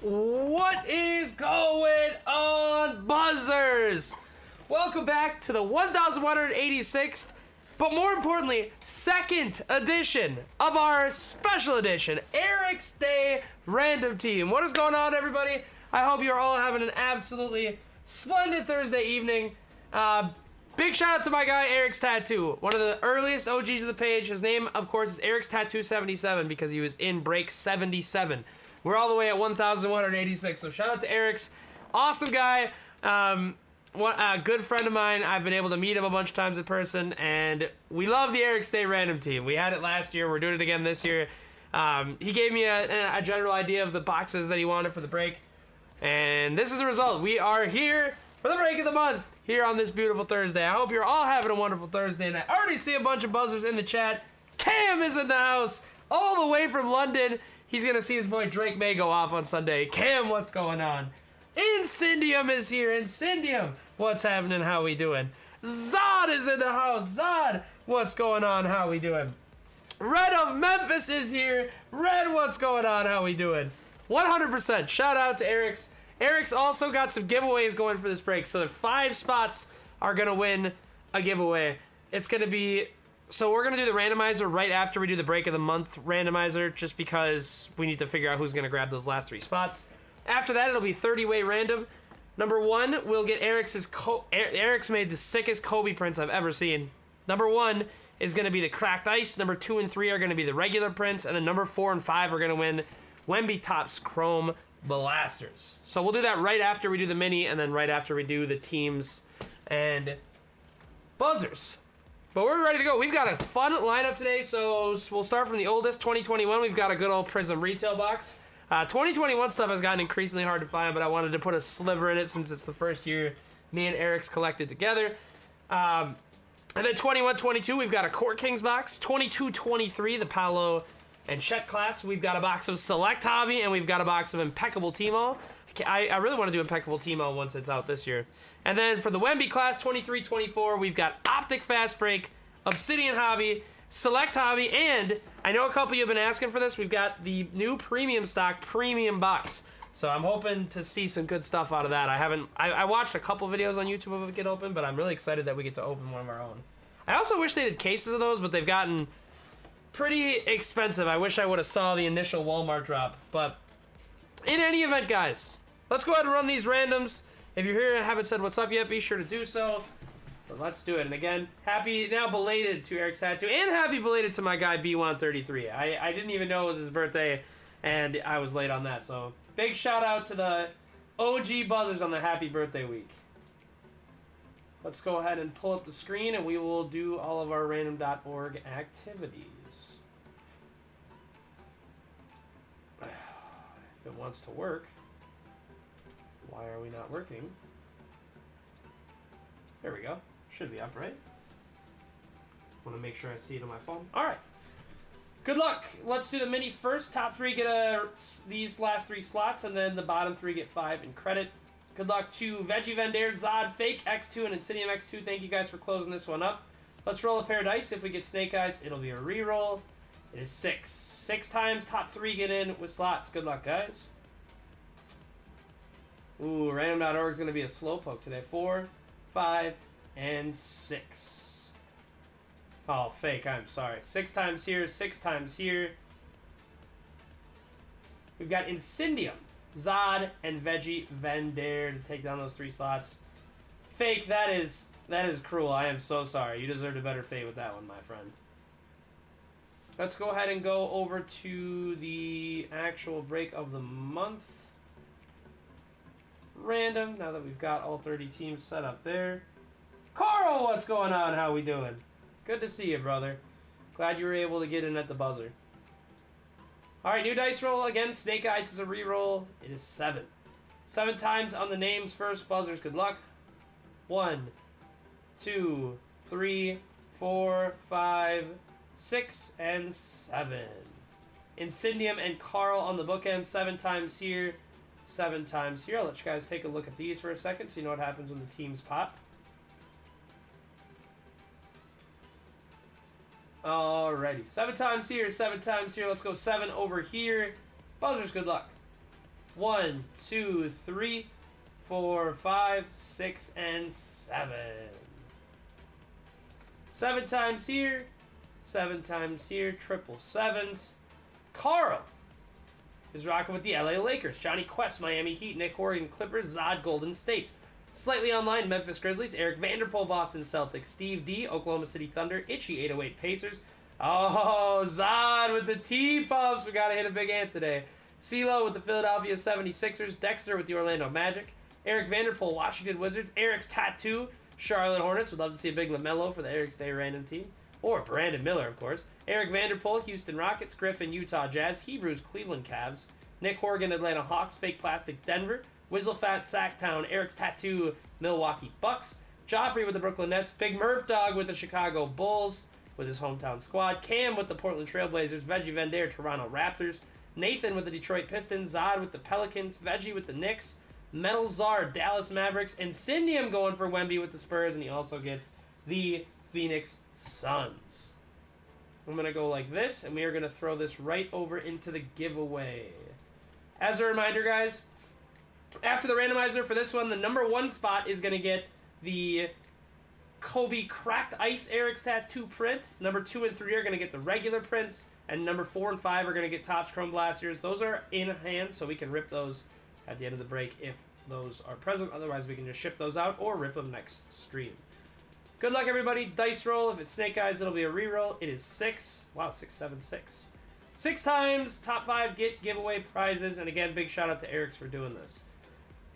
What is going on, buzzers? Welcome back to the 1186th, but more importantly, second edition of our special edition, ERYX Day Random Team. What is going on, everybody? I hope you're all having an absolutely splendid Thursday evening. Big shout out to my guy, ERYX Tattoo, one of the earliest OGs of the page. His name, of course, is ERYX Tattoo 77 because he was in break 77. We're all the way at 1,186, so shout out to ERYX. Awesome guy. A good friend of mine. I've been able to meet him a bunch of times in person, and we love the ERYX Day Random Team. We had it last year. We're doing it again this year. He gave me a general idea of the boxes that he wanted for the break, and this is the result. We are here for the break of the month here on this beautiful Thursday. I hope you're all having a wonderful Thursday, and I already see a bunch of buzzers in the chat. Cam is in the house, all the way from London. He's going to see his boy Drake May go off on Sunday. Cam, what's going on? Incendium is here. Incendium, what's happening? How we doing? Zod is in the house. Zod, what's going on? How we doing? Red of Memphis is here. Red, what's going on? How we doing? 100%. Shout out to ERYX. ERYX also got some giveaways going for this break. So the 5 spots are going to win a giveaway. It's going to be... So we're going to do the randomizer right after we do the break of the month randomizer, just because we need to figure out who's going to grab those last 3 spots. After that, it'll be 30-way random. Number 1, we'll get ERYX's... ERYX made the sickest Kobe prints I've ever seen. Number 1 is going to be the Cracked Ice. Number 2 and 3 are going to be the regular prints. And then number 4 and 5 are going to win Wemby Topps Chrome Blasters. So we'll do that right after we do the mini, and then right after we do the teams and buzzers. But we're ready to go. We've got a fun lineup today, so we'll start from the oldest, 2021. We've got a good old Prism retail box. 2021 stuff has gotten increasingly hard to find, but I wanted to put a sliver in it since it's the first year me and ERYX collected together. And then 21-22, we've got a Court Kings box. 22-23, the Paolo and Chet class. We've got a box of Select Hobby, and we've got a box of Impeccable Timo. I really want to do Impeccable Timo once it's out this year. And then for the Wemby class, 23-24, we've got Optic Fast Break, Obsidian Hobby, Select Hobby, and I know a couple of you have been asking for this. We've got the new premium stock premium box. So I'm hoping to see some good stuff out of that. I watched a couple videos on YouTube of it get open, but I'm really excited that we get to open one of our own. I also wish they did cases of those, but they've gotten pretty expensive. I wish I would have saw the initial Walmart drop. But in any event, guys, let's go ahead and run these randoms. If you're here and haven't said what's up yet, be sure to do so. But let's do it. And again, happy now belated to ERYX Tattoo, and happy belated to my guy B133. I didn't even know it was his birthday, and I was late on that. So big shout out to the OG buzzers on the happy birthday week. Let's go ahead and pull up the screen, and we will do all of our random.org activities. If it wants to work. Why are we not working? There we go. Should be up, right? Want to make sure I see it on my phone. All right. Good luck. Let's do the mini first. Top 3 get these last 3 slots, and then the bottom 3 get 5 in credit. Good luck to Veggie Vendare, Zod, Fake X2, and Insidium X2. Thank you guys for closing this one up. Let's roll a pair of dice. If we get Snake Eyes, it'll be a re-roll. It is 6. 6 times top 3 get in with slots. Good luck, guys. Ooh, random.org is going to be a slowpoke today. 4, 5, and 6. Oh, fake. I'm sorry. 6 times here, 6 times here. We've got Incendium, Zod, and Veggie Vendare to take down those 3 slots. Fake, that is cruel. I am so sorry. You deserved a better fate with that one, my friend. Let's go ahead and go over to the actual break of the month. Random, now that we've got all 30 teams set up there. Carl, what's going on? How we doing? Good to see you, brother. Glad you were able to get in at the buzzer. Alright, new dice roll. Again, Snake Eyes is a reroll. It is 7. 7 times on the names first. Buzzers, good luck. 1, 2, 3, 4, 5, 6, and 7. Incendium and Carl on the bookend. 7 times here. 7 times here. I'll let you guys take a look at these for a second so you know what happens when the teams pop. Alrighty. 7 times here, 7 times here. Let's go 7 over here. Buzzers, good luck. 1, 2, 3, 4, 5, 6, and 7. 7 times here. 7 times here. Triple sevens. Carl is rocking with the LA Lakers. Johnny Quest, Miami Heat. Nick Horgan, Clippers. Zod, Golden State. Slightly online, Memphis Grizzlies. Eric Vanderpool, Boston Celtics. Steve D, Oklahoma City Thunder. Itchy, 808 Pacers. Oh, Zod with the T-Pumps. We got to hit a big ant today. CeeLo with the Philadelphia 76ers. Dexter with the Orlando Magic. Eric Vanderpool, Washington Wizards. ERYX Tattoo, Charlotte Hornets. Would love to see a big LaMelo for the ERYX Day random team. Or Brandon Miller, of course. Eric Vanderpool, Houston Rockets. Griffin, Utah Jazz. Hebrews, Cleveland Cavs. Nick Horgan, Atlanta Hawks. Fake Plastic, Denver. Whistlephat, Sacktown. ERYX Tattoo, Milwaukee Bucks. Joffrey with the Brooklyn Nets. Big Murph Dog with the Chicago Bulls with his hometown squad. Cam with the Portland Trailblazers. Veggie Vendare, Toronto Raptors. Nathan with the Detroit Pistons. Zod with the Pelicans. Veggie with the Knicks. Metal Czar, Dallas Mavericks. And Cindium going for Wemby with the Spurs. And he also gets the Phoenix Suns. I'm going to go like this. And we are going to throw this right over into the giveaway. As a reminder, guys, after the randomizer for this one, the number 1 spot is going to get the Kobe Cracked Ice ERYX Tattoo print. Number 2 and 3 are going to get the regular prints. And number 4 and 5 are going to get Topps Chrome Blasters. Those are in hand, so we can rip those at the end of the break if those are present. Otherwise, we can just ship those out or rip them next stream. Good luck, everybody. Dice roll. If it's Snake Eyes, it'll be a reroll. It is 6. Wow, 6, 7, 6. 6 times. Top 5 get giveaway prizes. And again, big shout out to ERYX for doing this.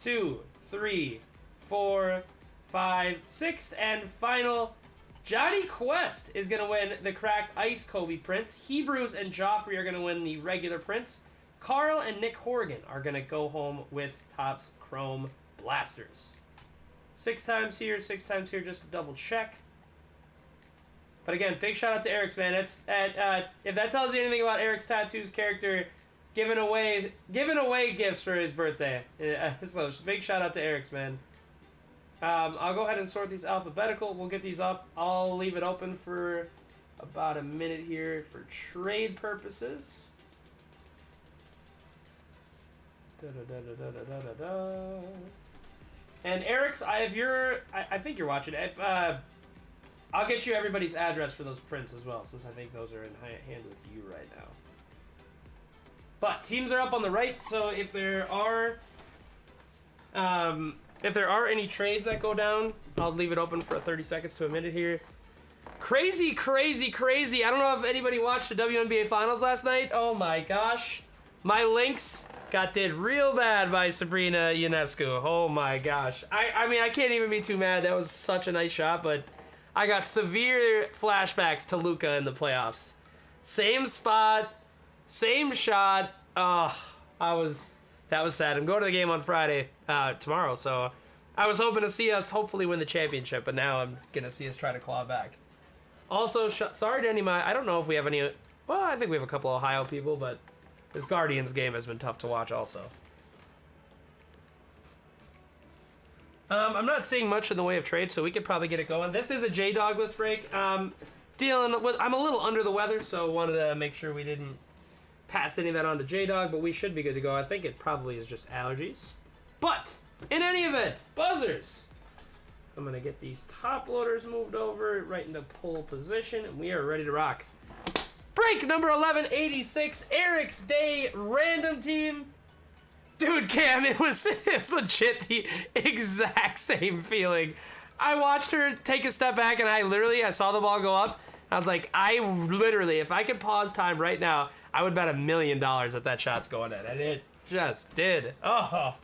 2, 3, 4, 5, 6, and final. Johnny Quest is going to win the Cracked Ice Kobe prints. Hebrews and Joffrey are going to win the regular prints. Carl and Nick Horgan are going to go home with Topps Chrome Blasters. 6 times here, 6 times here, just to double check. But again, big shout out to ERYX, man. It's if that tells you anything about ERYX Tattoo's character, giving away gifts for his birthday. So big shout out to ERYX, man. I'll go ahead and sort these alphabetical. We'll get these up. I'll leave it open for about a minute here for trade purposes. And ERYX, I think you're watching. I'll get you everybody's address for those prints as well, since I think those are in hand with you right now. But teams are up on the right, so if there are any trades that go down, I'll leave it open for 30 seconds to a minute here. Crazy, crazy, crazy. I don't know if anybody watched the WNBA Finals last night. Oh my gosh. My Lynx got did real bad by Sabrina Ionescu. Oh my gosh. I mean, I can't even be too mad. That was such a nice shot, but I got severe flashbacks to Luka in the playoffs. Same spot, same shot. Oh, that was sad. I'm going to the game on Friday, tomorrow, so I was hoping to see us hopefully win the championship, but now I'm going to see us try to claw back. Also, sorry to any I don't know if we have any, well, I think we have a couple Ohio people, but this Guardians game has been tough to watch also. I'm not seeing much in the way of trade, so we could probably get it going. This is a J-Dogless break. Dealing with, I'm a little under the weather, so wanted to make sure we didn't pass any of that on to J-Dog, but we should be good to go. I think it probably is just allergies. But, in any event, buzzers. I'm going to get these top loaders moved over right into pole position, and we are ready to rock. Break number 1186, ERYX Day Random Team. Dude, Cam, it's legit the exact same feeling. I watched her take a step back, and I saw the ball go up. I was like, if I could pause time right now, I would bet $1 million that shot's going in. And it just did. Oh,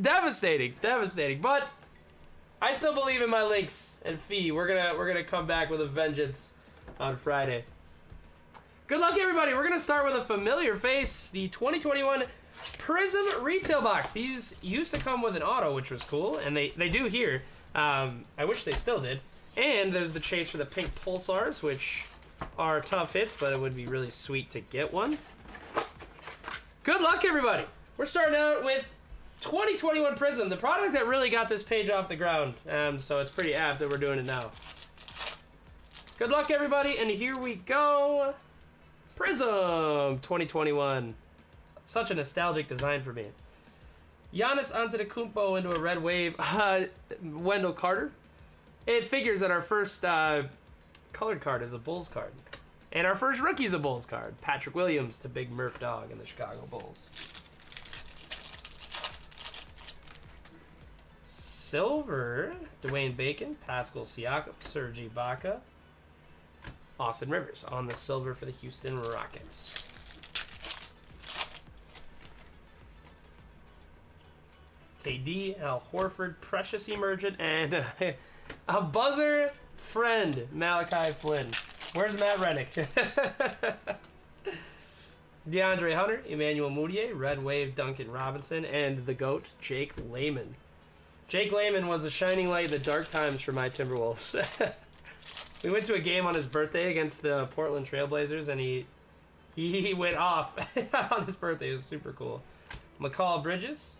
devastating, devastating. But I still believe in my Lynx and Fee. We're gonna come back with a vengeance on Friday. Good luck, everybody. We're gonna start with a familiar face, the 2021 Prism Retail Box. These used to come with an auto, which was cool, and they do here. I wish they still did. And there's the chase for the pink Pulsars, which are tough hits, but it would be really sweet to get one. Good luck, everybody. We're starting out with 2021 Prism, the product that really got this page off the ground. So it's pretty apt that we're doing it now. Good luck, everybody, and here we go. Prism 2021. Such a nostalgic design for me. Giannis Antetokounmpo into a red wave. Wendell Carter. It figures that our first colored card is a Bulls card. And our first rookie is a Bulls card. Patrick Williams to Big Murph Dog in the Chicago Bulls. Silver, Dwayne Bacon, Pascal Siakam, Serge Ibaka, Austin Rivers on the silver for the Houston Rockets. KD, Al Horford, Precious Emergent, and a buzzer friend, Malachi Flynn. Where's Matt Rennick? DeAndre Hunter, Emmanuel Mudiay, Red Wave, Duncan Robinson, and the GOAT, Jake Layman. Jake Layman was a shining light in the dark times for my Timberwolves. We went to a game on his birthday against the Portland Trailblazers, and he went off on his birthday. It was super cool. McCall Bridges.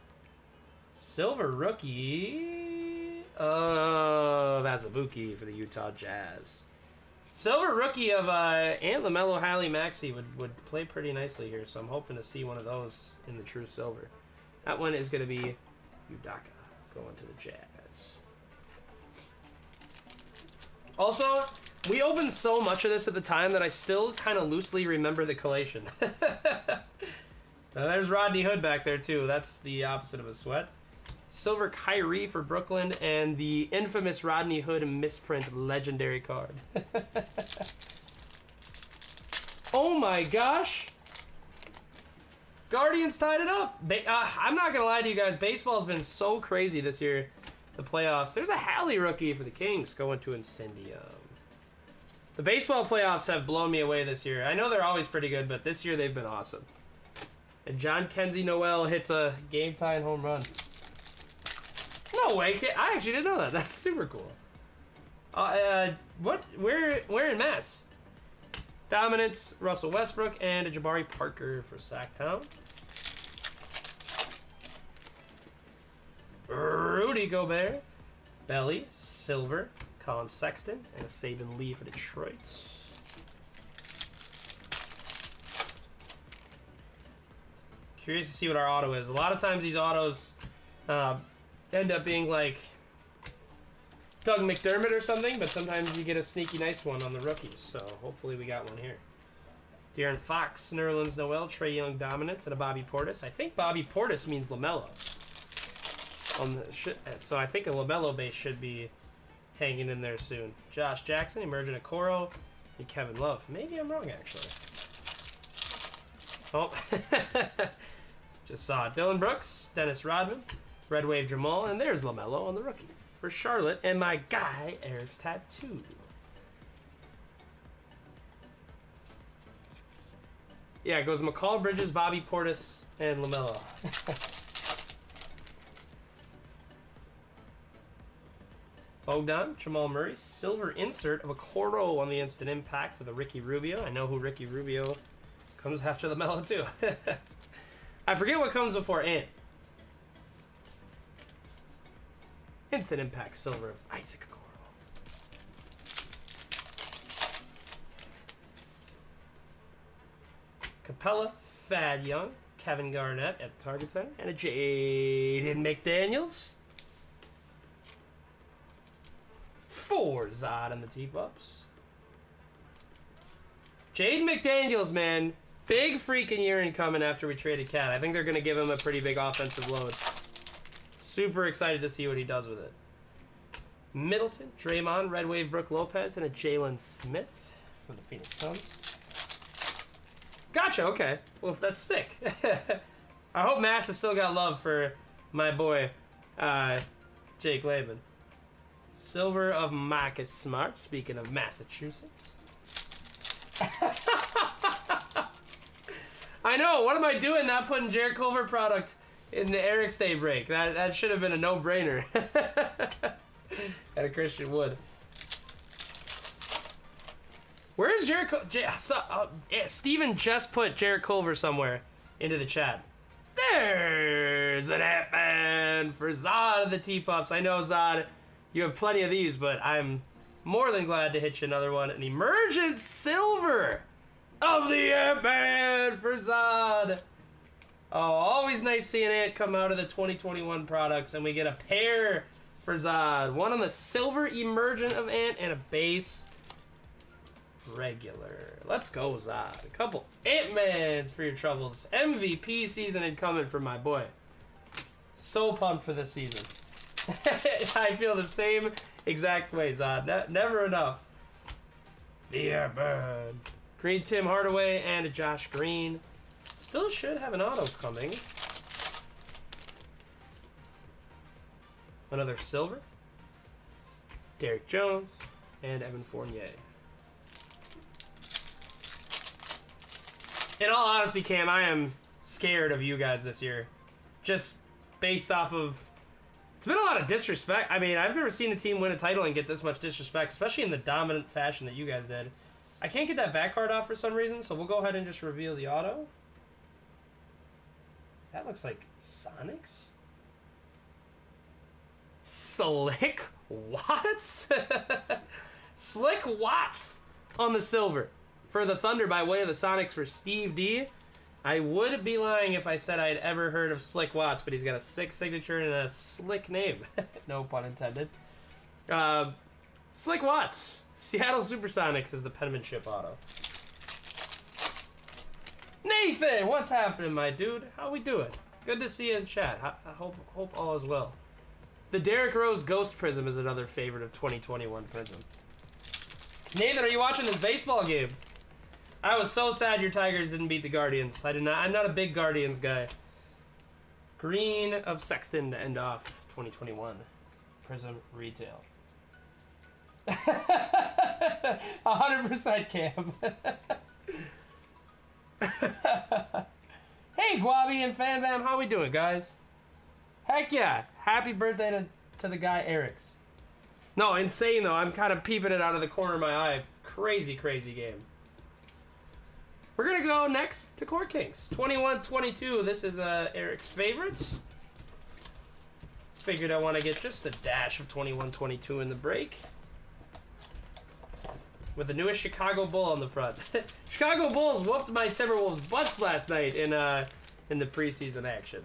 Silver rookie of Azubuike for the Utah Jazz. Silver rookie of Ant LaMelo Hallie Maxey would play pretty nicely here, so I'm hoping to see one of those in the true silver. That one is going to be Udaka going to the Jazz. Also, we opened so much of this at the time that I still kind of loosely remember the collation. There's Rodney Hood back there too. That's the opposite of a sweat. Silver Kyrie for Brooklyn, and the infamous Rodney Hood misprint legendary card. Oh my gosh! Guardians tied it up. I'm not gonna lie to you guys, baseball's been so crazy this year. The playoffs. There's a Hallie rookie for the Kings going to Incendium. The baseball playoffs have blown me away this year. I know they're always pretty good, but this year they've been awesome. And John Kenzie Noel hits a game-tying home run. No way! I actually didn't know that. That's super cool. What? Where in Mass? Dominance, Russell Westbrook, and a Jabari Parker for Sacktown. Rudy Gobert, Belly, Silver, Colin Sexton, and a Saban Lee for Detroit. Curious to see what our auto is. A lot of times these autos end up being like Doug McDermott or something, but sometimes you get a sneaky nice one on the rookies, so hopefully we got one here. De'Aaron Fox, Nerlens Noel, Trae Young Dominance, and a Bobby Portis. I think Bobby Portis means LaMelo. So I think a LaMelo base should be hanging in there soon. Josh Jackson, Emergent Okoro, and Kevin Love. Maybe I'm wrong, actually. Oh, just saw it. Dylan Brooks, Dennis Rodman, Red Wave Jamal, and there's LaMelo on the rookie for Charlotte, and my guy, ERYX Tattoo. Yeah, it goes McCall Bridges, Bobby Portis, and LaMelo. Bogdan, Jamal Murray, silver insert of a Coro on the instant impact for the Ricky Rubio. I know who Ricky Rubio comes after LaMelo too. I forget what comes before Ant. Instant impact silver of Isaac Coro. Capella, Thad Young, Kevin Garnett at the Target Center, and a Jaden McDaniels. For Zod and the T-Bups. Jaden McDaniels, man. Big freaking year incoming after we traded Cat. I think they're going to give him a pretty big offensive load. Super excited to see what he does with it. Middleton, Draymond, Red Wave, Brooke Lopez, and a Jalen Smith from the Phoenix Suns. Gotcha, okay. Well, that's sick. I hope Mass has still got love for my boy, Jake Layman. Silver of Marcus Smart, speaking of Massachusetts. I know, what am I doing not putting Jarrett Culver product in the ERYX Day break? That should have been a no-brainer. At a Christian Wood. Where's Jarrett Steven just put Jarrett Culver somewhere into the chat. There's an Ant-Man for Zod of the T-Pups. I know, Zod, you have plenty of these, but I'm more than glad to hit you another one. An Emergent Silver of the Ant-Man for Zod. Oh, always nice seeing Ant come out of the 2021 products, and we get a pair for Zod. One on the silver emergent of Ant and a base regular. Let's go, Zod. A couple Ant-Mans for your troubles. MVP season incoming for my boy. So pumped for this season. I feel the same exact way, Zod. Never enough. The Airburn. Green Tim Hardaway and a Josh Green. Still should have an auto coming. Another silver. Derek Jones and Evan Fournier. In all honesty, Cam, I am scared of you guys this year. Just based off of... It's been a lot of disrespect. I mean, I've never seen a team win a title and get this much disrespect, especially in the dominant fashion that you guys did. I can't get that back card off for some reason, so we'll go ahead and just reveal the auto. That looks like Sonics. Slick Watts? Slick Watts on the silver for the Thunder by way of the Sonics for Steve D. I would be lying if I said I'd ever heard of Slick Watts, but he's got a sick signature and a slick name. No pun intended. Slick Watts. Seattle Supersonics is the penmanship auto. Nathan, what's happening, my dude? How we doing? Good to see you in chat. I hope all is well. The Derrick Rose Ghost Prism is another favorite of 2021 Prism. Nathan, are you watching this baseball game? I was so sad your Tigers didn't beat the Guardians. I'm not a big Guardians guy. Green of Sexton to end off 2021 Prism Retail. 100% Cam. Hey, Guabi and Fan Bam, how we doing, guys? Heck yeah. Happy birthday to the guy, ERYX. No, insane, though. I'm kind of peeping it out of the corner of my eye. Crazy, crazy game. We're going to go next to Court Kings. 21-22. This is ERYX favorite. Figured I want to get just a dash of 21-22 in the break. With the newest Chicago Bull on the front. Chicago Bulls whooped my Timberwolves butts last night in the preseason action.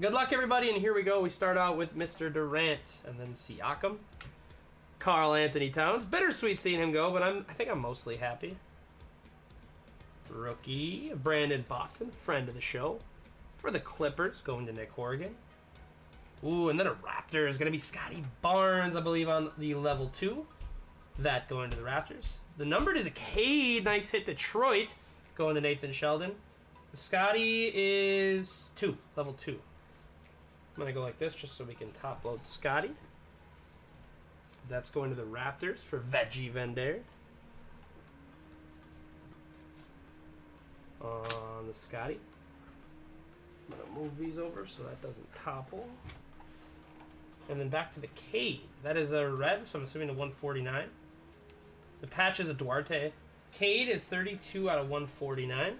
Good luck, everybody, and here we go. We start out with Mr. Durant and then Siakam. Karl Anthony Towns. Bittersweet seeing him go, but I think I'm mostly happy. Rookie Brandon Boston, friend of the show. For the Clippers, going to Nick Horgan. Ooh, and then a Raptor is going to be Scotty Barnes, I believe, on the level 2. That going to the Raptors. The numbered is a Cade. Nice hit, Detroit. Going to Nathan Sheldon. The Scotty is 2, level 2. I'm going to go like this just so we can top load Scotty. That's going to the Raptors for Veggie Vendor. On the Scotty. I'm going to move these over so that doesn't topple. And then back to the Cade. That is a red, so I'm assuming a 149. The patch is a Duarte. Cade is 32 out of 149.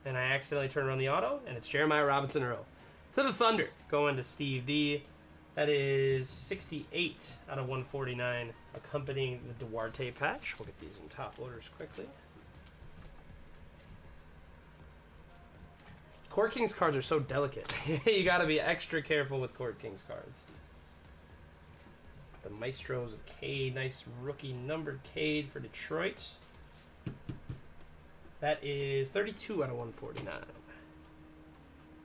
And I accidentally turn around the auto, and it's Jeremiah Robinson Earl. To the Thunder, going to Steve D. That is 68 out of 149, accompanying the Duarte patch. We'll get these in top orders quickly. Court Kings cards are so delicate. You gotta be extra careful with Court Kings cards. The Maestros of Cade. Nice rookie numbered Cade for Detroit. That is 32 out of 149.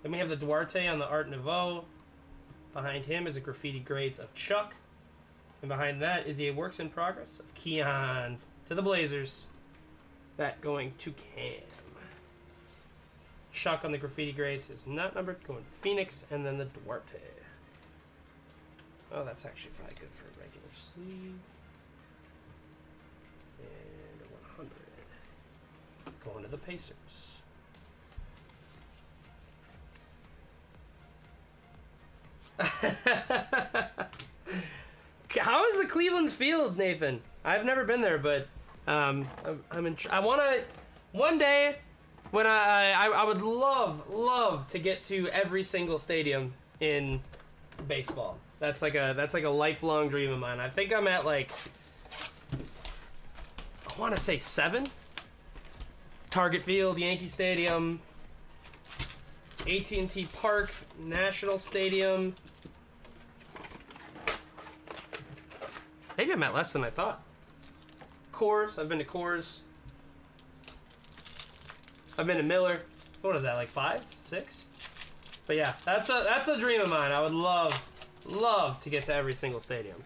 Then we have the Duarte on the Art Nouveau. Behind him is a Graffiti Grades of Chuck. And behind that is a Works in Progress of Keon to the Blazers. That going to Cam. Chuck on the Graffiti Grades is not numbered. Going to Phoenix and then the Duarte. Oh, that's actually probably good for a regular sleeve. And a 100. Going to the Pacers. How is the Cleveland's field, Nathan? I've never been there, but I want to one day when I would love to get to every single stadium in baseball. That's like a lifelong dream of mine. I think I'm at like I want to say 7. Target Field, Yankee Stadium, AT&T Park, National Stadium. Maybe I'm at less than I thought. Coors, I've been to Coors. I've been to Miller. What is that, like 5, 6? But yeah, that's a dream of mine. I would love to get to every single stadium.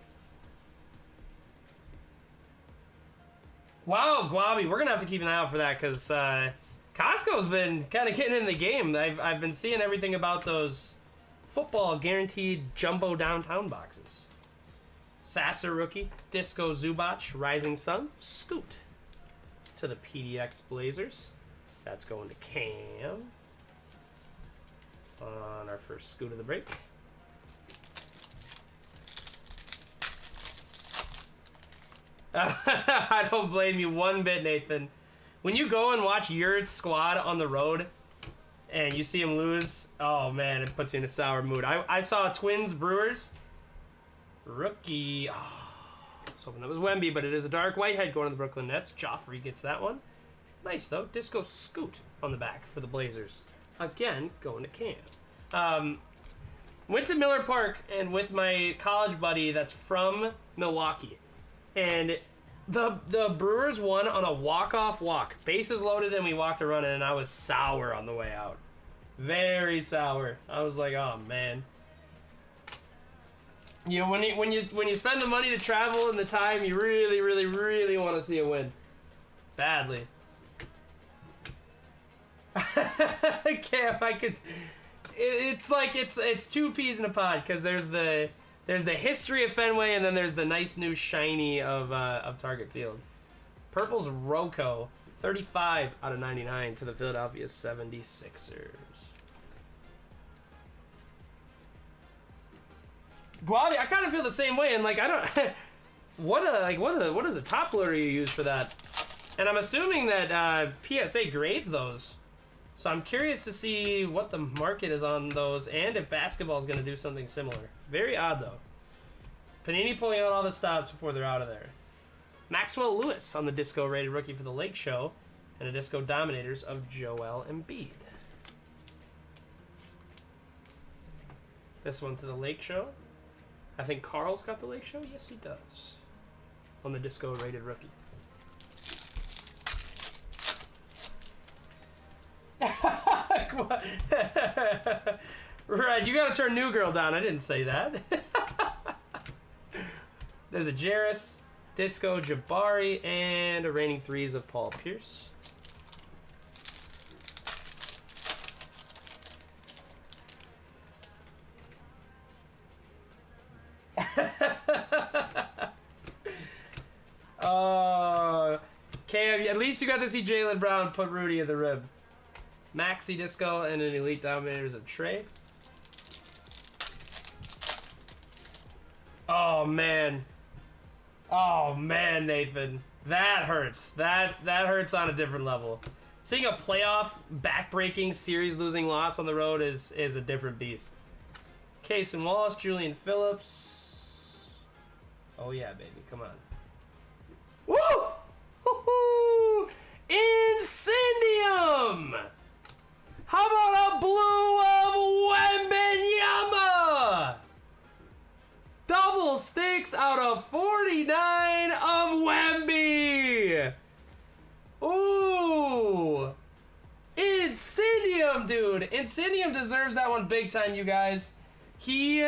Wow, Guabi, we're gonna have to keep an eye out for that because Costco's been kind of getting in the game. I've been seeing everything about those football guaranteed jumbo downtown boxes. Sasser rookie, Disco Zubac, Rising Suns, Scoot to the PDX Blazers. That's going to Cam on our first Scoot of the break. I don't blame you one bit, Nathan. When you go and watch your squad on the road and you see them lose, oh man, it puts you in a sour mood. I saw Twins Brewers rookie. Oh, I was hoping that was Wemby, but it is a dark whitehead going to the Brooklyn Nets. Joffrey gets that one. Nice though. Disco Scoot on the back for the Blazers. Again, going to Cam. Went to Miller Park and with my college buddy that's from Milwaukee. And the Brewers won on a walk-off walk. Bases loaded and we walked a run and I was sour on the way out. Very sour. I was like, oh man. You know, when you spend the money to travel and the time, you really want to see a win. Badly. Cam, I could. It's like it's two peas in a pod because there's the history of Fenway and then there's the nice new shiny of Target Field. Purple's Rocco, 35 out of 99 to the Philadelphia 76ers. Guavi, I kind of feel the same way, and like I don't. what is the top loader you use for that? And I'm assuming that PSA grades those, so I'm curious to see what the market is on those, and if basketball is going to do something similar. Very odd though. Panini pulling out all the stops before they're out of there. Maxwell Lewis on the Disco rated rookie for the Lake Show, and the Disco Dominators of Joel Embiid. This one to the Lake Show. I think Carl's got the Lake Show. Yes, he does. On the Disco rated rookie. Right, you gotta turn New Girl down. I didn't say that. There's a Jarris, Disco Jabari, and a Raining Threes of Paul Pierce. Okay, at least you got to see Jaylen Brown put Rudy in the rib. Maxi Disco and an Elite Dominators of Trey. Oh man, Nathan, that hurts. That hurts on a different level. Seeing a playoff back-breaking series-losing loss on the road is a different beast. Cason Wallace, Julian Phillips. Oh yeah, baby, come on. Woo! Woo-hoo! Incendium! How about a blue of Wembanyama? Double sticks out of 49 of Wemby. Ooh. Incendium, dude. Incendium deserves that one big time, you guys. He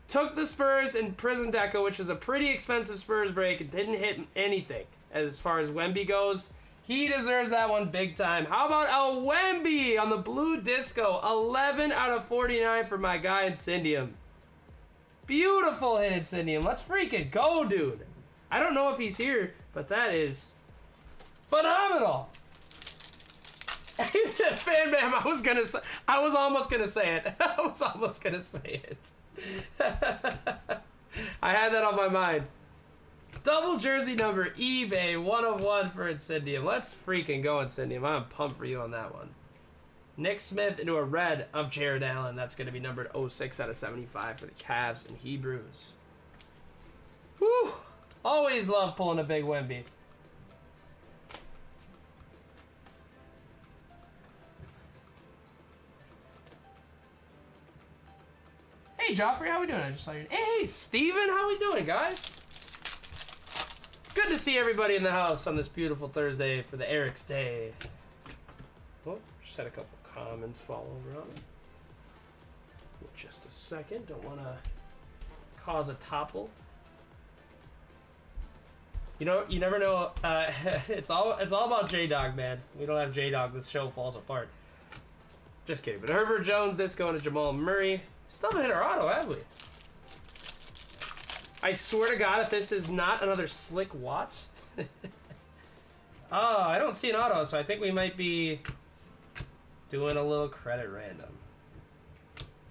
took the Spurs in Prism Deco, which was a pretty expensive Spurs break, and didn't hit anything as far as Wemby goes. He deserves that one big time. How about a Wemby on the blue disco? 11 out of 49 for my guy Incendium. Beautiful hit, Incendium. Let's freaking go, dude. I don't know if he's here, but that is phenomenal. Fan Bam, I was almost gonna say it. I had that on my mind. Double jersey number eBay 1 of 1 for Incendium. Let's freaking go, Incendium. I'm pumped for you on that one. Nick Smith into a red of Jared Allen. That's going to be numbered 06 out of 75 for the Cavs and Hebrews. Whew. Always love pulling a big Wemby. Hey, Joffrey, how we doing? I just saw you. Hey, Steven, how we doing, guys? Good to see everybody in the house on this beautiful Thursday for the ERYX Day. Oh, just had a couple comments fall over on it. Just a second. Don't want to cause a topple. You know, you never know. It's all about J-Dog, man. We don't have J-Dog. This show falls apart. Just kidding. But Herbert Jones, this going to Jamal Murray. Still haven't hit our auto, have we? I swear to God, if this is not another Slick Watts. Oh, I don't see an auto, so I think we might be doing a little credit random.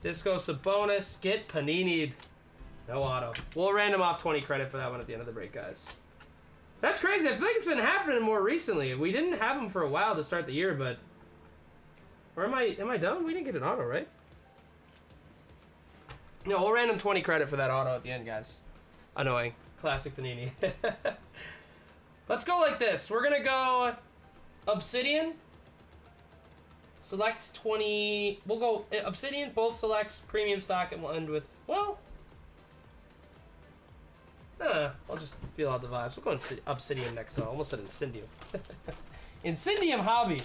Disco Sabonis, get Panini. No auto. We'll random off 20 credit for that one at the end of the break, guys. That's crazy. I feel like it's been happening more recently. We didn't have them for a while to start the year, but... Or am I done? We didn't get an auto, right? No, we'll random 20 credit for that auto at the end, guys. Annoying. Classic Panini. Let's go like this. We're gonna go Obsidian. Select 20... We'll go Obsidian, both selects, premium stock, and we'll end with... Well... I'll just feel out the vibes. We'll go Obsidian next, though. Almost said Incendium. Incendium Hobby.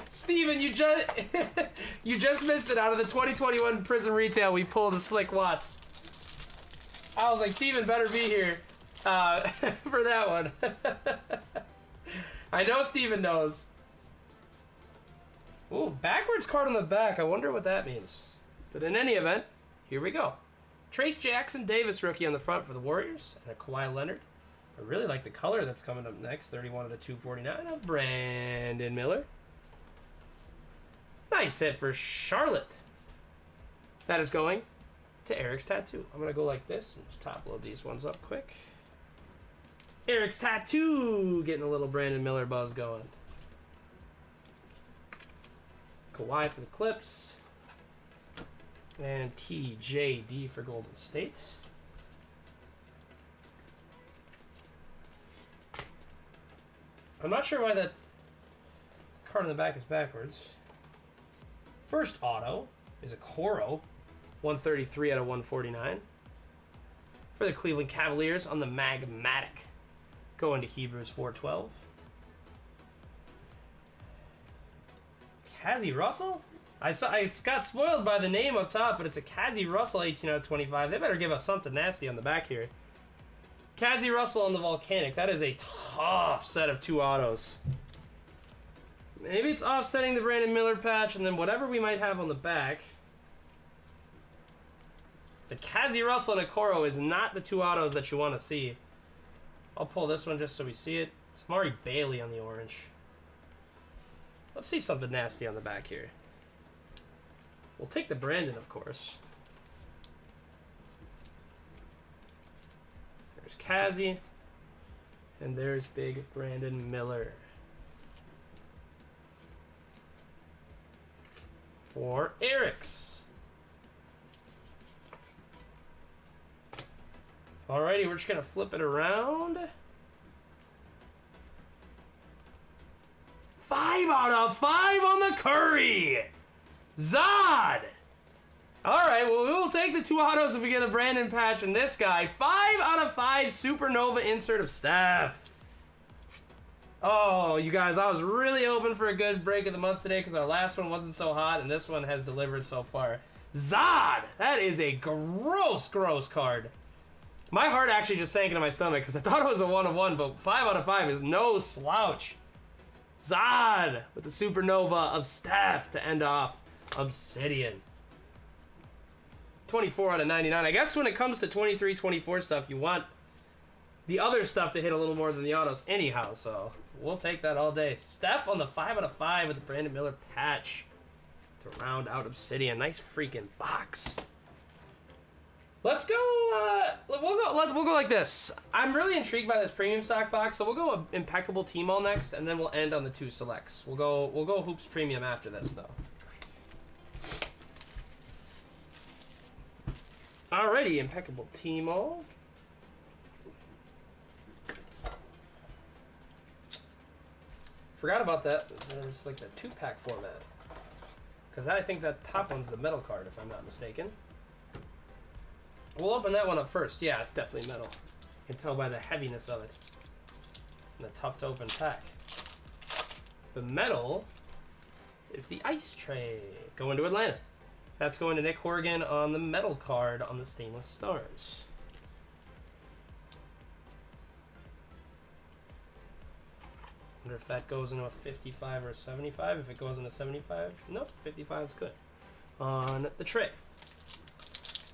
Steven, you just missed it. Out of the 2021 Prism Retail, we pulled a Slick Watts. I was like, Steven better be here for that one. I know Steven knows. Ooh, backwards card on the back. I wonder what that means. But in any event, here we go. Trace Jackson Davis rookie on the front for the Warriors. And a Kawhi Leonard. I really like the color that's coming up next. 31 out of 249 of Brandon Miller. Nice hit for Charlotte. That is going to ERYX Tattoo. I'm going to go like this and just top load these ones up quick. ERYX Tattoo getting a little Brandon Miller buzz going. Kawhi for the Clips. And TJD for Golden State. I'm not sure why that card in the back is backwards. First auto is a Coro. 133 out of 149. For the Cleveland Cavaliers on the Magmatic. Going to Hebrews 412. Kazi Russell? I got spoiled by the name up top, but it's a Kazi Russell 18 out of 25. They better give us something nasty on the back here. Kazi Russell on the Volcanic. That is a tough set of two autos. Maybe it's offsetting the Brandon Miller patch, and then whatever we might have on the back. The Kazi Russell and a Coro is not the two autos that you want to see. I'll pull this one just so we see it. It's Mari Bailey on the orange. Let's see something nasty on the back here. We'll take the Brandon, of course. There's Kazi. And there's big Brandon Miller. For ERYX. Alrighty, we're just going to flip it around. 5 out of 5 on the Curry. Zod. Alright, well, we will take the two autos if we get a Brandon patch and this guy. 5 out of 5 Supernova insert of Steph. Oh, you guys, I was really hoping for a good break of the month today because our last one wasn't so hot and this one has delivered so far. Zod. That is a gross, gross card. My heart actually just sank into my stomach because I thought it was a 1 of 1, but 5 out of 5 is no slouch. Zod with the Supernova of Steph to end off Obsidian. 24 out of 99. I guess when it comes to 23, 24 stuff, you want the other stuff to hit a little more than the autos anyhow, so we'll take that all day. Steph on the 5 out of 5 with the Brandon Miller patch to round out Obsidian. Nice freaking box. Let's go, we'll go like this. I'm really intrigued by this premium stock box, so we'll go Impeccable Team-All next, and then we'll end on the two selects. We'll go Hoops Premium after this, though. Alrighty, Impeccable Team-All. Forgot about that. It's like the 2-pack format. Because I think that top one's the metal card, if I'm not mistaken. We'll open that one up first. Yeah, it's definitely metal. You can tell by the heaviness of it. And the tough to open pack. The metal is the ice tray. Going to Atlanta. That's going to Nick Horgan on the metal card on the stainless stars. Wonder if that goes into a 55 or a 75. If it goes into 75, nope, 55 is good. On the tray.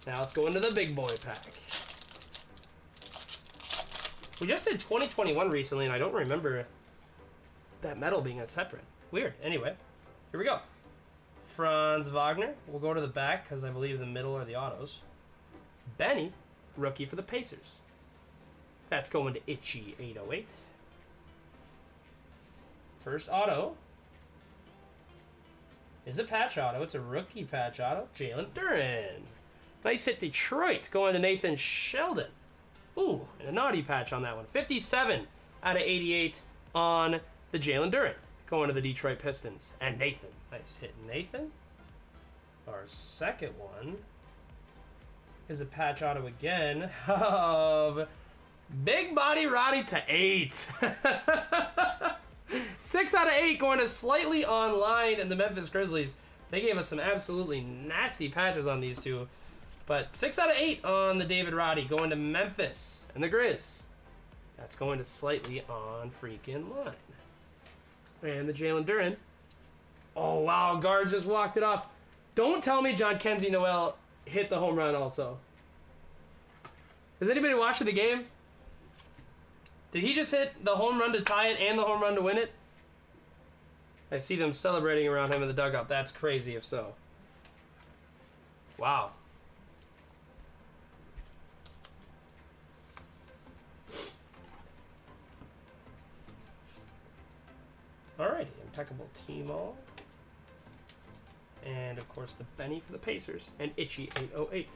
Now let's go into the big boy pack. We just did 2021 recently, and I don't remember that metal being a separate. Weird. Anyway, here we go. Franz Wagner. We'll go to the back because I believe the middle are the autos. Benny, rookie for the Pacers. That's going to Itchy 808. First auto is a patch auto. It's a rookie patch auto. Jalen Duren. Nice hit, Detroit. Going to Nathan Sheldon. Ooh, and a naughty patch on that one. 57 out of 88 on the Jalen Duren. Going to the Detroit Pistons. And Nathan. Nice hit, Nathan. Our second one is a patch auto again of Big Body Roddy to 8. 6 out of 8 going to slightly online in the Memphis Grizzlies. They gave us some absolutely nasty patches on these two. But 6 out of 8 on the David Roddy going to Memphis and the Grizz. That's going to slightly on freaking line. And the Jalen Duren. Oh, wow. Guards just walked it off. Don't tell me John Kenzie Noel hit the home run also. Is anybody watching the game? Did he just hit the home run to tie it and the home run to win it? I see them celebrating around him in the dugout. That's crazy if so. Wow. Alrighty, impeccable team all. And of course the Benny for the Pacers and Itchy 808.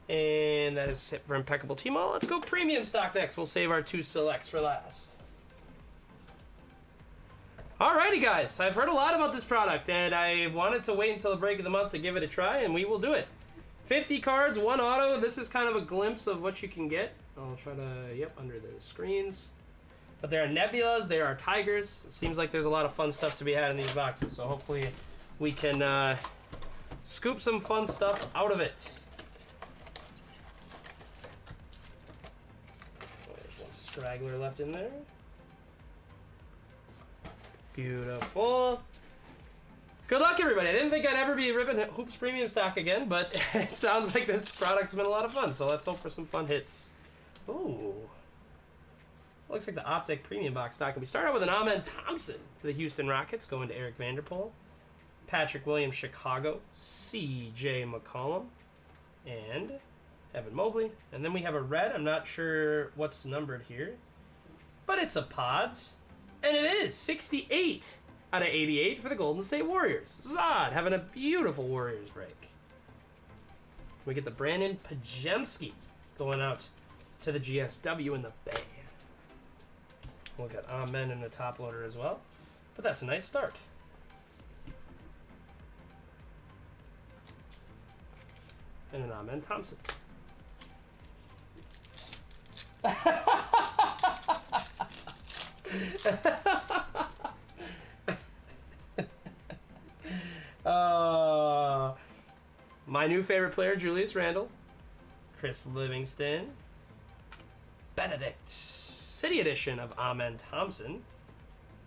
And that is it for impeccable team all. Let's go premium stock next. We'll save our 2 selects for last. Alrighty guys, I've heard a lot about this product and I wanted to wait until the break of the month to give it a try, and we will do it. 50 cards, 1 auto. This is kind of a glimpse of what you can get. I'll try to, yep, under the screens. But there are nebulas, there are tigers. It seems like there's a lot of fun stuff to be had in these boxes, so hopefully we can scoop some fun stuff out of it. Straggler left in there. Beautiful. Good luck, everybody. I didn't think I'd ever be ripping Hoops Premium stock again, but it sounds like this product's been a lot of fun, so let's hope for some fun hits. Ooh. Looks like the Optic Premium box stock. We start out with an Amen Thompson for the Houston Rockets, going to Eric Vanderpool. Patrick Williams, Chicago. C.J. McCollum. And Evan Mobley. And then we have a red. I'm not sure what's numbered here, but it's a Pods. And it is 68 out of 88 for the Golden State Warriors. Zod having a beautiful Warriors break. We get the Brandon Pajemski going out to the GSW in the Bay. We'll get Amen in the top loader as well. But that's a nice start. And an Amen Thompson. My new favorite player, Julius Randle. Chris Livingston. Benedict. City edition of Amen Thompson.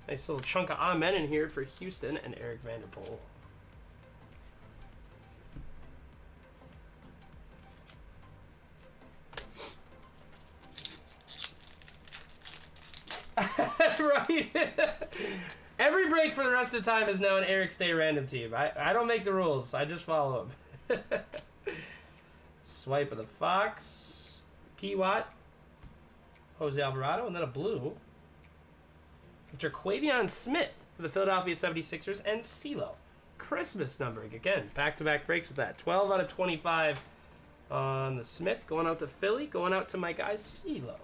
Nice little chunk of Amen in here for Houston and Eric Vanderpool. Right. Every break for the rest of the time is now an ERYX Day random team. I don't make the rules. I just follow them. Swipe of the Fox. P-Watt. Jose Alvarado. And then a blue. Jaquavion Smith for the Philadelphia 76ers. And CeeLo. Christmas numbering. Again, back-to-back breaks with that. 12 out of 25 on the Smith. Going out to Philly. Going out to my guy CeeLo.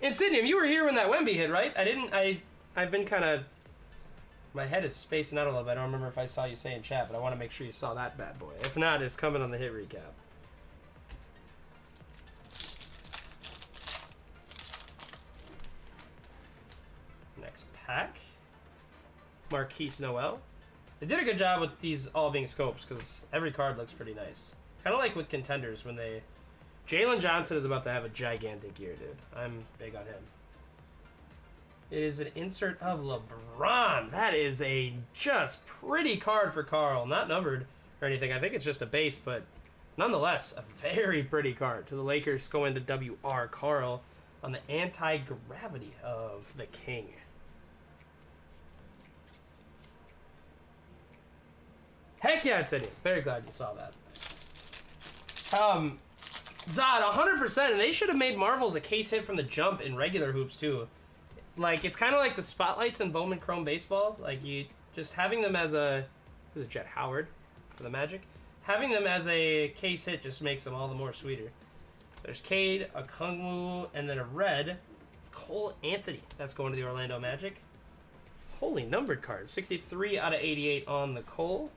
Insignium, you were here when that Wemby hit, right? I've been kind of... My head is spacing out a little bit. I don't remember if I saw you say in chat, but I want to make sure you saw that bad boy. If not, it's coming on the hit recap. Next pack. Marquise Noel. They did a good job with these all being scopes because every card looks pretty nice. Kind of like with contenders when they... Jalen Johnson is about to have a gigantic year, dude. I'm big on him. It is an insert of LeBron. That is a just pretty card for Carl. Not numbered or anything. I think it's just a base, but nonetheless, a very pretty card. To the Lakers going to WR Carl on the anti-gravity of the King. Heck yeah, it's in it. Very glad you saw that. Zod, 100%, and they should have made Marvels a case hit from the jump in regular hoops, too. Like, it's kind of like the spotlights in Bowman Chrome Baseball. Like, you just having them as a... This is Jet Howard for the Magic. Having them as a case hit just makes them all the more sweeter. There's Cade, a Kungwu, and then a red. Cole Anthony. That's going to the Orlando Magic. Holy numbered cards. 63 out of 88 on the Cole.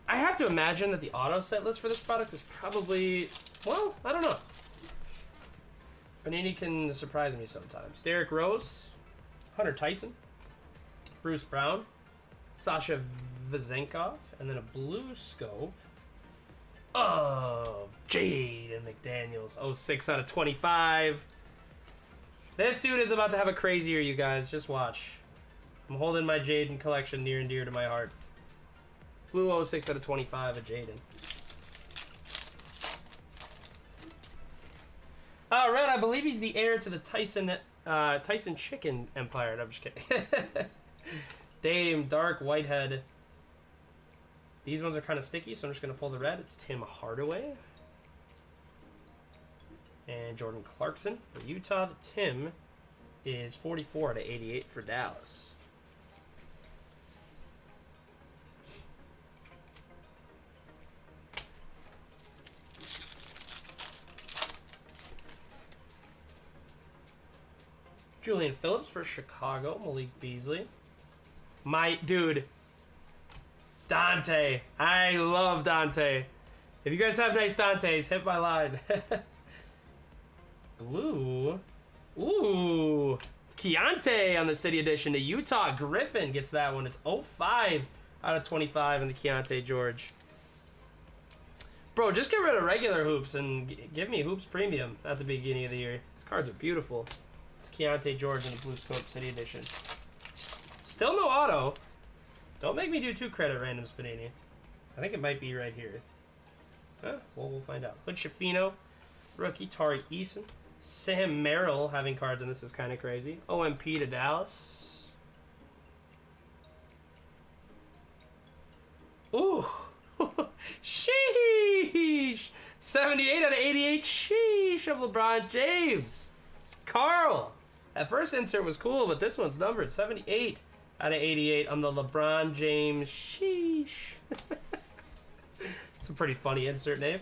I have to imagine that the auto set list for this product is probably, well, I don't know. Panini can surprise me sometimes. Derrick Rose, Hunter Tyson, Bruce Brown, Sasha Vezenkov, and then a blue scope of Jaden McDaniels. 06 out of 25. This dude is about to have a crazy year, you guys. Just watch. I'm holding my Jaden collection near and dear to my heart. Blue 06 out of 25 of Jaden. Red, I believe he's the heir to the Tyson Chicken Empire. No, I'm just kidding. Dame, Dark, Whitehead. These ones are kind of sticky, so I'm just going to pull the red. It's Tim Hardaway. And Jordan Clarkson for Utah. The Tim is 44 out of 88 for Dallas. Julian Phillips for Chicago. Malik Beasley. My dude, Dante. I love Dante. If you guys have nice Dantes, hit my line. Blue. Ooh. Keontae on the City Edition to Utah. Griffin gets that one. It's 05 out of 25 in the Keontae George. Bro, just get rid of regular hoops and give me Hoops Premium at the beginning of the year. These cards are beautiful. Keontae George in the Blue Scope City Edition. Still no auto. Don't make me do 2 credit randoms, Panini. I think it might be right here. Huh? Well, we'll find out. Hood Shafino. Rookie Tari Eason. Sam Merrill having cards, and this is kind of crazy. OMP to Dallas. Ooh. Sheesh. 78 out of 88. Sheesh of LeBron James. Carl. That first insert was cool, but this one's numbered 78 out of 88 on the LeBron James. Sheesh. It's a pretty funny insert name.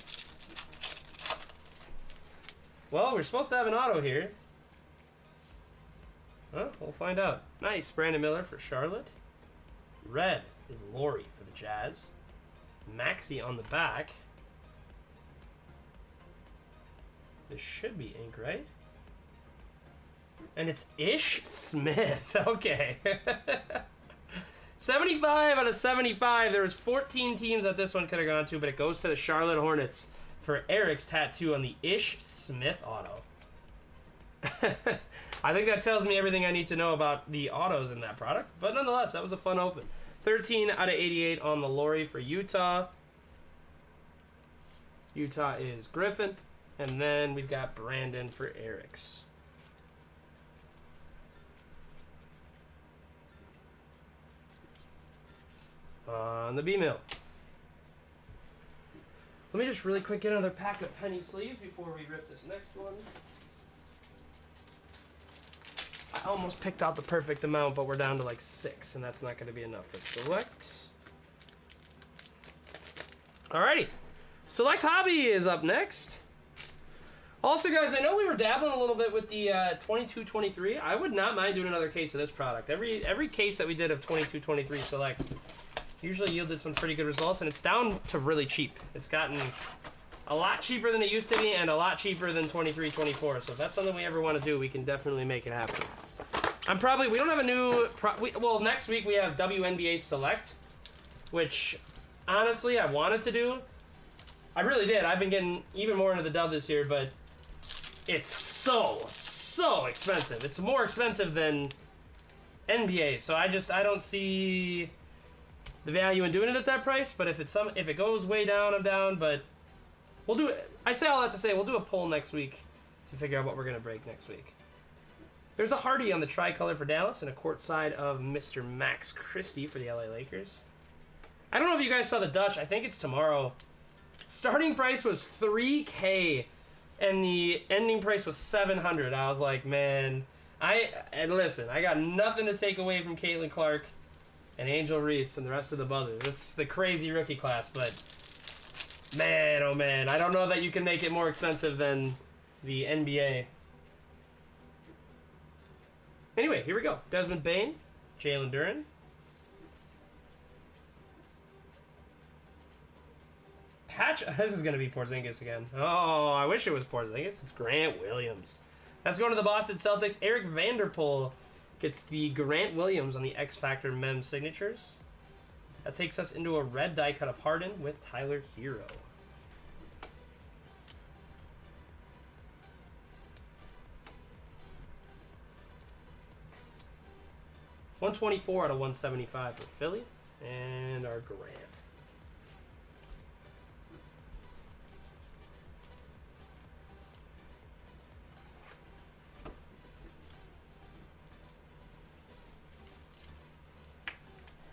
Well, we're supposed to have an auto here. Well, we'll find out. Nice. Brandon Miller for Charlotte. Red is Laurie for the Jazz. Maxey on the back. This should be ink, right? And it's Ish Smith. Okay. 75 out of 75. There was 14 teams that this one could have gone to, but it goes to the Charlotte Hornets for ERYX tattoo on the Ish Smith auto. I think that tells me everything I need to know about the autos in that product. But nonetheless, that was a fun open. 13 out of 88 on the Laurie for Utah. Utah is Griffin. And then we've got Brandon for ERYX. On the B-Mill. Let me just really quick get another pack of penny sleeves before we rip this next one. I almost picked out the perfect amount, but we're down to like 6, and that's not going to be enough for Select. Alrighty. Select Hobby is up next. Also, guys, I know we were dabbling a little bit with the 22-23. I would not mind doing another case of this product. Every case that we did of 22-23 Select usually yielded some pretty good results, and it's down to really cheap. It's gotten a lot cheaper than it used to be, and a lot cheaper than 23-24. So if that's something we ever want to do, we can definitely make it happen. We don't have a new, well, next week we have WNBA Select, which, honestly, I wanted to do. I really did. I've been getting even more into the dub this year, but it's so expensive. It's more expensive than NBA, so I don't see the value in doing it at that price. But if it goes way down, I'm down. But we'll do it. I say all that to say we'll do a poll next week to figure out what we're gonna break next week. There's a Hardy on the tricolor for Dallas and a courtside of Mr. Max Christie for the LA Lakers. I don't know if you guys saw the Dutch. I think it's tomorrow. Starting price was $3K, and the ending price was $700. I was like, man, and listen, I got nothing to take away from Caitlin Clark and Angel Reese and the rest of the Buzzers. This is the crazy rookie class, but man, oh man, I don't know that you can make it more expensive than the NBA. Anyway, here we go. Desmond Bane, Jalen Duren. This is going to be Porzingis again. Oh, I wish it was Porzingis. It's Grant Williams. That's going to the Boston Celtics. Eric Vanderpool gets the Grant Williams on the X Factor Mem signatures. That takes us into a red die cut of Harden with Tyler Hero. $124 out of $175 for Philly. And our Grant.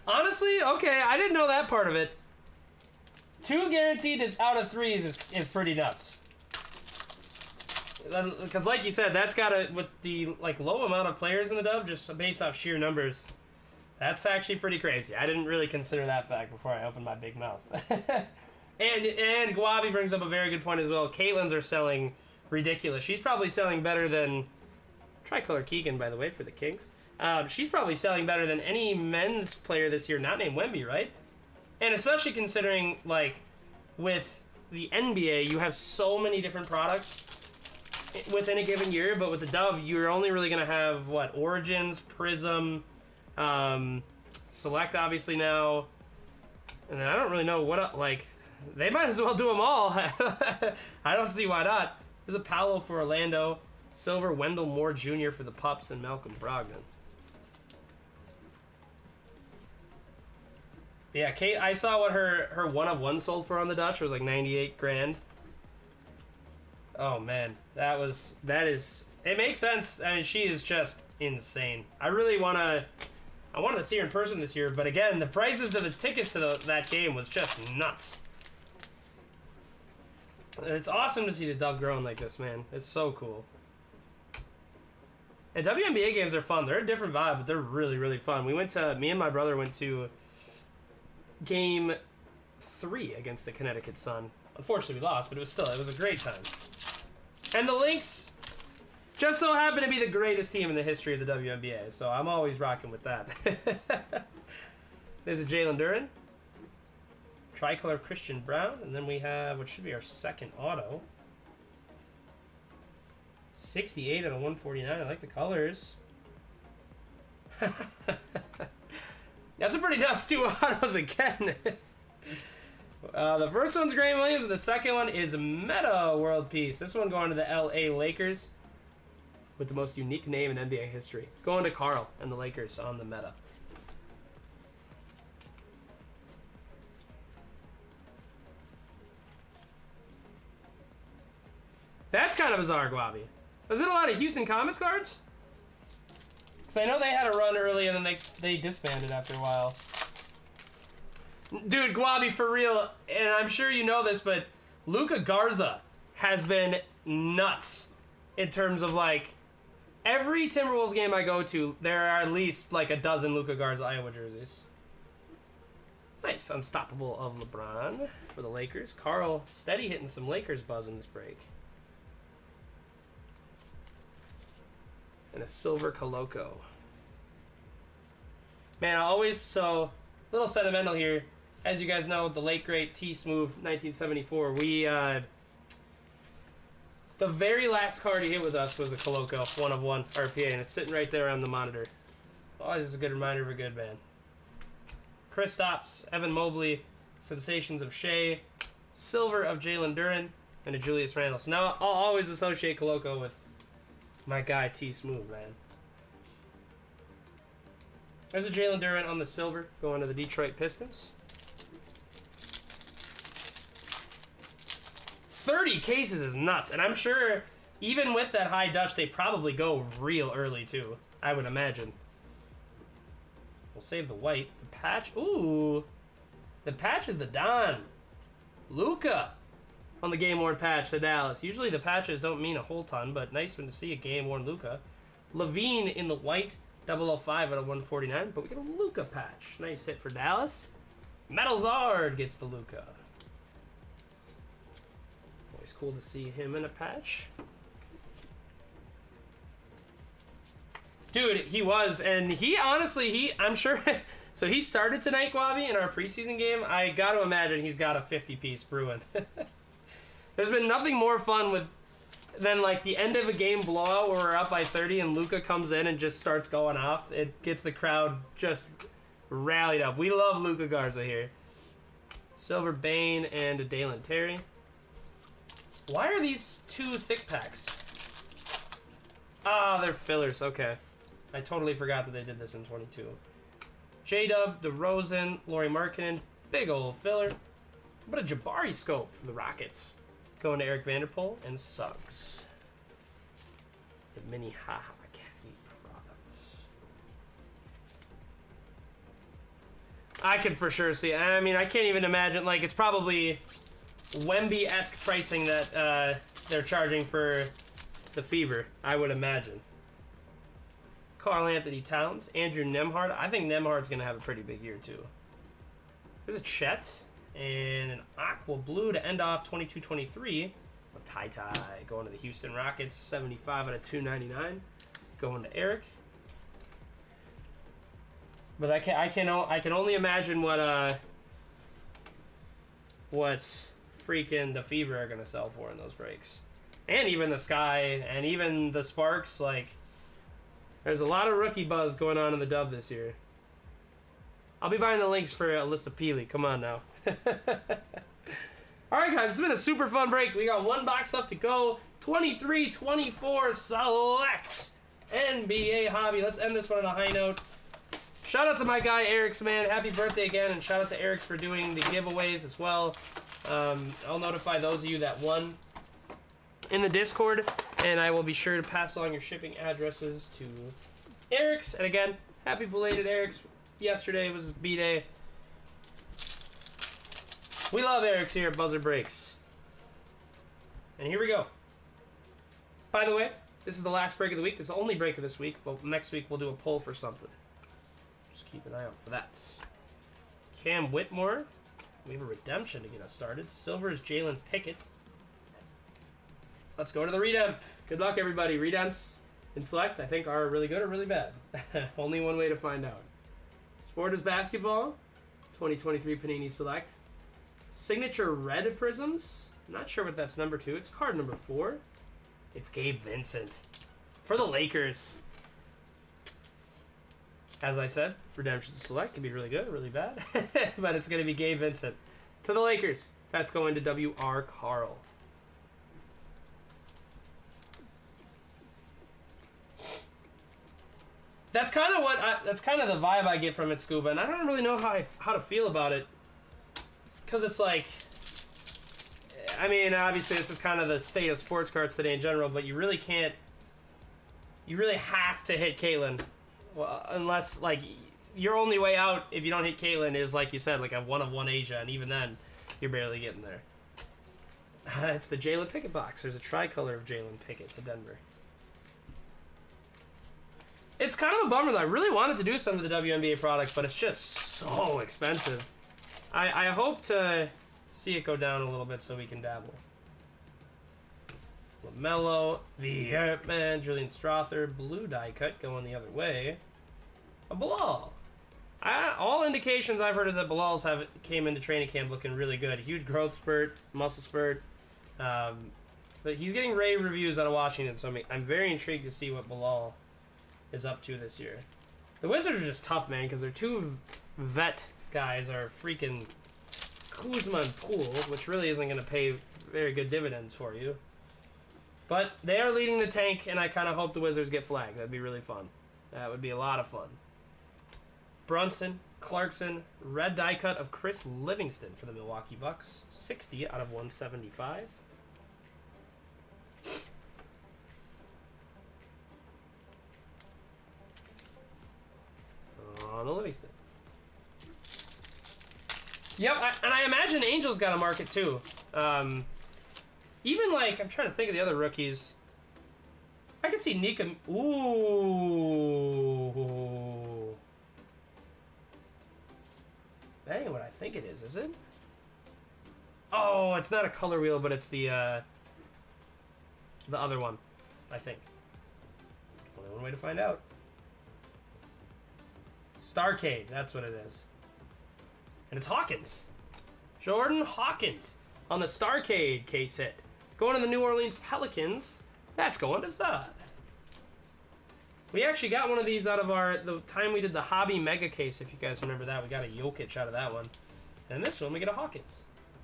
Honestly, okay, I didn't know that part of it. 2 guaranteed out of 3s is pretty nuts. Because like you said, that's gotta, with the low amount of players in the dub, just based off sheer numbers, that's actually pretty crazy. I didn't really consider that fact before I opened my big mouth. and Guabi brings up a very good point as well. Caitlin's are selling ridiculous. She's probably selling better than Tricolor Keegan, by the way, for the Kings. She's probably selling better than any men's player this year, not named Wemby, right? And especially considering, with the NBA, you have so many different products within a given year, but with the dub, you're only really going to have, Origins, Prism, Select, obviously, now. And then I don't really know what, they might as well do them all. I don't see why not. There's a Paolo for Orlando, Silver, Wendell Moore Jr. for the Pups, and Malcolm Brogdon. Yeah, Kate, I saw what her 1 of 1 sold for on the Dutch. It was like 98 grand. Oh man, that is, it makes sense. I mean, she is just insane. I really wanted to see her in person this year, but again, the prices of the tickets to that game was just nuts. It's awesome to see the dub growing like this, man. It's so cool. And WNBA games are fun. They're a different vibe, but they're really, really fun. Me and my brother went to Game 3 against the Connecticut Sun. Unfortunately, we lost, but it was a great time. And the Lynx just so happen to be the greatest team in the history of the WNBA, so I'm always rocking with that. There's a Jalen Duren. Tricolor Christian Brown, and then we have what should be our second auto. 68 out of 149. I like the colors. That's a pretty nuts 2 autos again. The first one's Grant Williams, and the second one is Meta World Peace. This one going to the LA Lakers with the most unique name in NBA history. Going to Carl and the Lakers on the Meta. That's kind of bizarre, Guabi. Was it a lot of Houston Comets cards? Because I know they had a run early and then they disbanded after a while. Dude, Guabi, for real, and I'm sure you know this, but Luka Garza has been nuts in terms of, every Timberwolves game I go to, there are at least, a dozen Luka Garza Iowa jerseys. Nice. Unstoppable of LeBron for the Lakers. Carl steady hitting some Lakers buzz in this break. And a silver Coloco. Man, I always, so, little sentimental here. As you guys know, the late great T-Smooth 1974, the very last card he hit with us was a Coloco, 1 of 1 RPA, and it's sitting right there on the monitor. Always is a good reminder of a good man. Kristaps, Evan Mobley, Sensations of Shea, silver of Jalen Duren, and a Julius Randle. So now I'll always associate Coloco with my guy T-Smooth, man. There's a Jalen Duren on the silver going to the Detroit Pistons. 30 cases is nuts, and I'm sure even with that high Dutch, they probably go real early too, I would imagine. We'll save the white. The patch, ooh. The patch is the Don. Luka on the game-worn patch to Dallas. Usually the patches don't mean a whole ton, but nice one to see a game-worn Luka. Levine in the white, 005 out of 149, but we get a Luka patch. Nice hit for Dallas. Metalzard gets the Luka. Always cool to see him in a patch. Dude, he was, and he honestly, I'm sure, so he started tonight, Guavi, in our preseason game. I got to imagine he's got a 50-piece brewing. There's been nothing more fun than like the end of a game blowout where we're up by 30 and Luka comes in and just starts going off. It gets the crowd just rallied up. We love Luka Garza here. Silver Bane and a Dalen Terry. Why are these 2 thick packs? Ah, they're fillers. Okay. I totally forgot that they did this in 22. J-Dub, DeRozan, Lauri Markkanen, big old filler. What a Jabari scope for the Rockets. Going to Eric Vanderpool and Suggs. The mini Haha Academy products. I can for sure see. I mean, I can't even imagine. Like, it's probably Wemby-esque pricing that they're charging for the Fever, I would imagine. Karl Anthony Towns, Andrew Nembhard. I think Nembhard's going to have a pretty big year, too. There's a Chet and an Aqua Blue to end off 22-23. A Ty going to the Houston Rockets, 75 out of 299. Going to Eric. But I can only imagine what freaking the Fever are going to sell for in those breaks. And even the Sky, and even the Sparks, like, there's a lot of rookie buzz going on in the dub this year. I'll be buying the links for Alyssa Peely. Come on now. Alright guys, it's been a super fun break. We got 1 box left to go. 23-24 select NBA hobby. Let's end this one on a high note. Shout out to my guy ERYX, man. Happy birthday again, and shout out to ERYX for doing the giveaways as well. I'll notify those of you that won in the Discord, and I will be sure to pass along your shipping addresses to ERYX. And again, happy belated ERYX. Yesterday was B-Day. We love ERYX here at Buzzer Breaks. And here we go. By the way, this is the last break of the week. This is the only break of this week, but next week we'll do a poll for something. Just keep an eye out for that. Cam Whitmore. We have a redemption to get us started. Silver is Jalen Pickett. Let's go to the redemp. Good luck, everybody. Redemps in Select, I think, are really good or really bad. Only one way to find out. Sport is Basketball. 2023 Panini Select. Signature Red Prisms. I'm not sure what that's number 2. It's card number 4. It's Gabe Vincent. For the Lakers. As I said, Redemption Select can be really good or really bad. But it's going to be Gabe Vincent. To the Lakers. That's going to W.R. Carl. That's kind of the vibe I get from it, Scuba, and I don't really know how to feel about it, because it's like, I mean, obviously this is kind of the state of sports cards today in general, but you really have to hit Caitlyn, well, unless, like, your only way out if you don't hit Caitlyn is, like you said, like a 1 of 1 Asia, and even then, you're barely getting there. It's the Jalen Pickett box. There's a tricolor of Jalen Pickett to Denver. It's kind of a bummer, though. I really wanted to do some of the WNBA products, but it's just so expensive. I hope to see it go down a little bit so we can dabble. LaMelo, the Man, Julian Strother, blue die cut going the other way. A Bilal. All indications I've heard is that Bilal's came into training camp looking really good. Huge growth spurt, muscle spurt. But he's getting rave reviews out of Washington, so I'm very intrigued to see what Bilal is up to this year. The Wizards are just tough, man, because their two vet guys are freaking Kuzma and Poole, which really isn't going to pay very good dividends for you. But they are leading the tank, and I kind of hope the Wizards get flagged. That'd be really fun. That would be a lot of fun. Brunson, Clarkson, red die cut of Chris Livingston for the Milwaukee Bucks. 60 out of 175. On the Livingston. Yep, and I imagine Angels got a market too. Even like, I'm trying to think of the other rookies. I could see Nika. Ooh. That ain't what I think it is it? Oh, it's not a color wheel, but it's the other one, I think. Only one way to find out. Starcade, that's what it is. And it's Hawkins. Jordan Hawkins on the Starcade case hit. Going to the New Orleans Pelicans. That's going to Zod. We actually got one of these out of the time we did the Hobby Mega case, if you guys remember that. We got a Jokic out of that one. And this one, we get a Hawkins.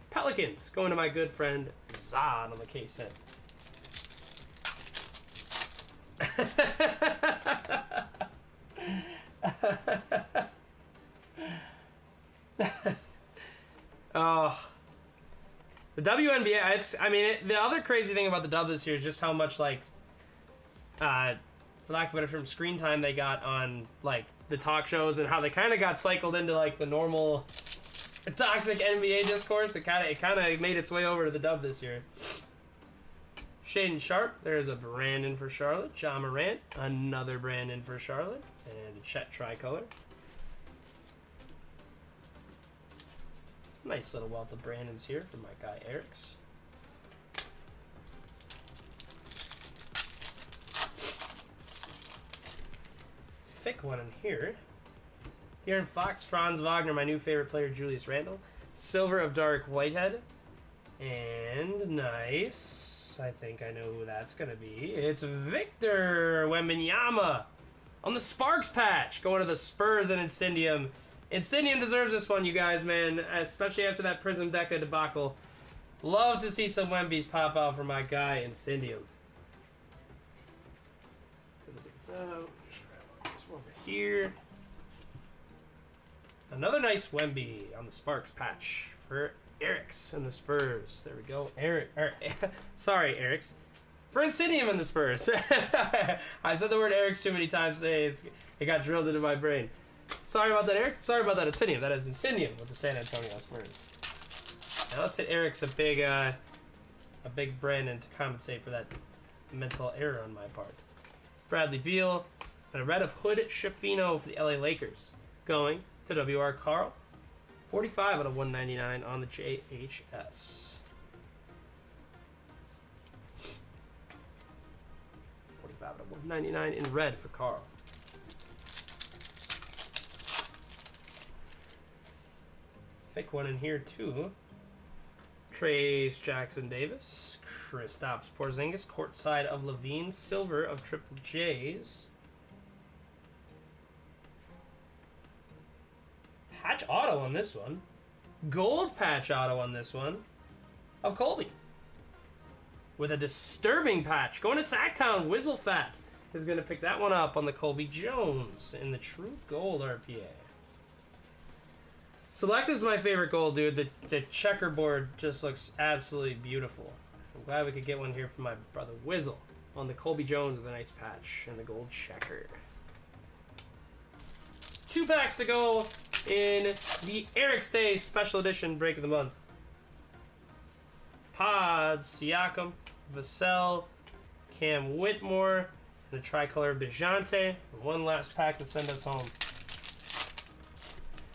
Pelicans, going to my good friend Zod on the case hit. Oh, the WNBA. The other crazy thing about the dub this year is just how much, like, for lack of a better term, screen time they got on, like, the talk shows, and how they kind of got cycled into, like, the normal toxic NBA discourse. It kind of made its way over to the dub this year. Shaden Sharp, there's a Brandon for Charlotte. John Morant, another Brandon for Charlotte, and a Chet tricolor. Nice little wealth of Brandons here from my guy ERYX. Thick one in here. De'Aaron Fox, Franz Wagner, my new favorite player, Julius Randle. Silver of Dark Whitehead. And nice. I think I know who that's going to be. It's Victor Wembanyama on the Sparks patch. Going to the Spurs and Incendium. Incendium deserves this one, you guys, man. Especially after that Prism Deca debacle. Love to see some Wembies pop out for my guy, Incendium. Over here. Another nice Wemby on the Sparks patch for ERYX and the Spurs. There we go. Sorry, ERYX. For Incendium and the Spurs. I've said the word ERYX too many times today. It got drilled into my brain. Sorry about that, ERYX. Sorry about that, Incendium. That is Incendium with the San Antonio Spurs. Now let's hit ERYX a big Brandon to compensate for that mental error on my part. Bradley Beal and a red of Hood Schifino for the LA Lakers. Going to WR Carl. 45 out of 199 on the JHS. 45 out of 199 in red for Carl. Thick one in here too. Trace Jackson Davis. Kristaps Porzingis. Courtside of Levine. Silver of Triple J's. Patch auto on this one. Gold patch auto on this one of Colby. With a disturbing patch. Going to Sacktown. Whizzlefat is going to pick that one up on the Colby Jones in the True Gold RPA. Select is my favorite gold, dude. The checkerboard just looks absolutely beautiful. I'm glad we could get one here from my brother Whizzle on the Colby Jones with a nice patch and the gold checker. 2 packs to go in the ERYX Day Special Edition Break of the Month. Pods, Siakam, Vassell, Cam Whitmore, and a tricolor Bejante. One last pack to send us home.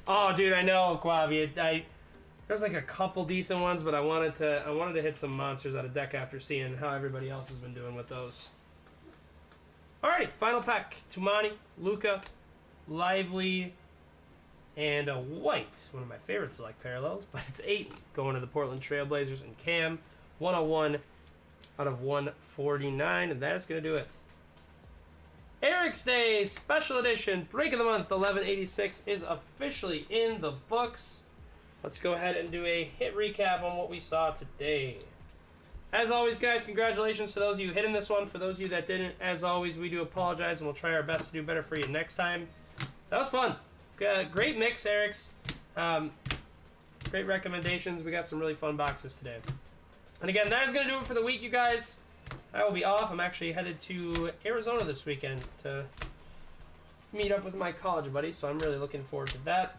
Oh, dude, I know, Quavi. There's like a couple decent ones, but I wanted to hit some monsters out of deck after seeing how everybody else has been doing with those. Alright, final pack. Tumani, Luca, Lively, and a white. One of my favorite select parallels, but it's 8 going to the Portland Trailblazers and Cam. 101 out of 149, and that is going to do it. ERYX Day Special Edition Break of the Month 1186 is officially in the books. Let's go ahead and do a hit recap on what we saw today. As always, guys, congratulations to those of you hitting this one. For those of you that didn't, as always, we do apologize, and we'll try our best to do better for you next time. That was fun. Great mix, ERYX. Great recommendations. We got some really fun boxes today. And again, that is going to do it for the week, you guys. I will be off. I'm actually headed to Arizona this weekend to meet up with my college buddies, so I'm really looking forward to that.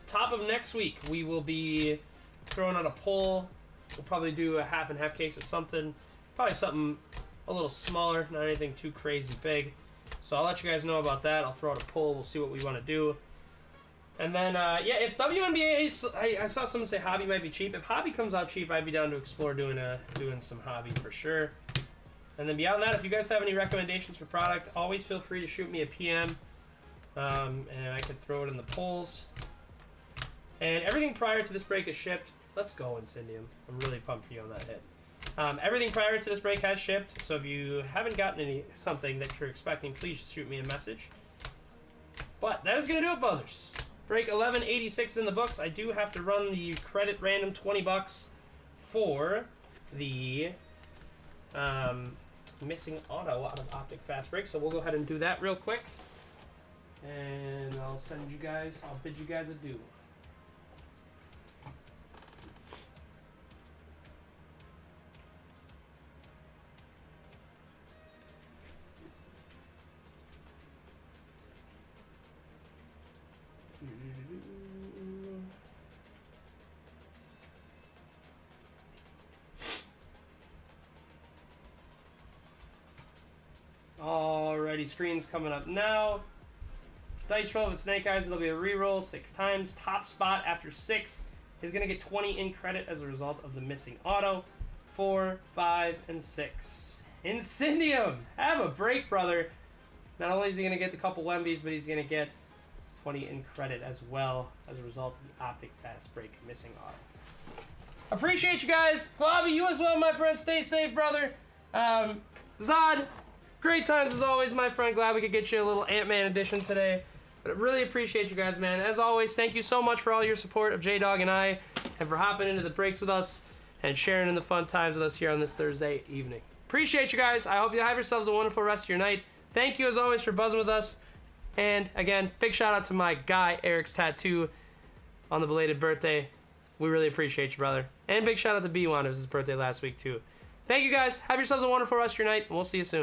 Top of next week, we will be throwing out a poll. We'll probably do a half and half case of something. Probably something a little smaller, not anything too crazy big. So I'll let you guys know about that. I'll throw out a poll. We'll see what we want to do. And then, yeah, if WNBA, I saw someone say Hobby might be cheap. If Hobby comes out cheap, I'd be down to explore doing some Hobby for sure. And then beyond that, if you guys have any recommendations for product, always feel free to shoot me a PM. And I can throw it in the polls. And everything prior to this break is shipped. Let's go, Incendium. I'm really pumped for you on that hit. Everything prior to this break has shipped, so if you haven't gotten something that you're expecting, please shoot me a message. But that is going to do it, Buzzers. Break 1186 in the books. I do have to run the credit random $20 for the missing auto out of Optic Fast Break, so we'll go ahead and do that real quick. And I'll bid you guys adieu. Alrighty, screen's coming up now. Dice roll with Snake Eyes, it'll be a reroll 6 times. Top spot after 6 is going to get 20 in credit as a result of the missing auto. 4, 5, and 6. Incendium! Have a break, brother. Not only is he going to get the couple Wembies, but he's going to get 20 in credit as well as a result of the Optic Fast Break missing auto. Appreciate you guys. Bobby, you as well, my friend. Stay safe, brother. Zod, great times as always, my friend. Glad we could get you a little Ant-Man edition today. But I really appreciate you guys, man. As always, thank you so much for all your support of J-Dog and I, and for hopping into the breaks with us and sharing in the fun times with us here on this Thursday evening. Appreciate you guys. I hope you have yourselves a wonderful rest of your night. Thank you, as always, for buzzing with us. And, again, big shout-out to my guy, ERYX Tattoo, on the belated birthday. We really appreciate you, brother. And big shout-out to B1. It was his birthday last week, too. Thank you, guys. Have yourselves a wonderful rest of your night, and we'll see you soon.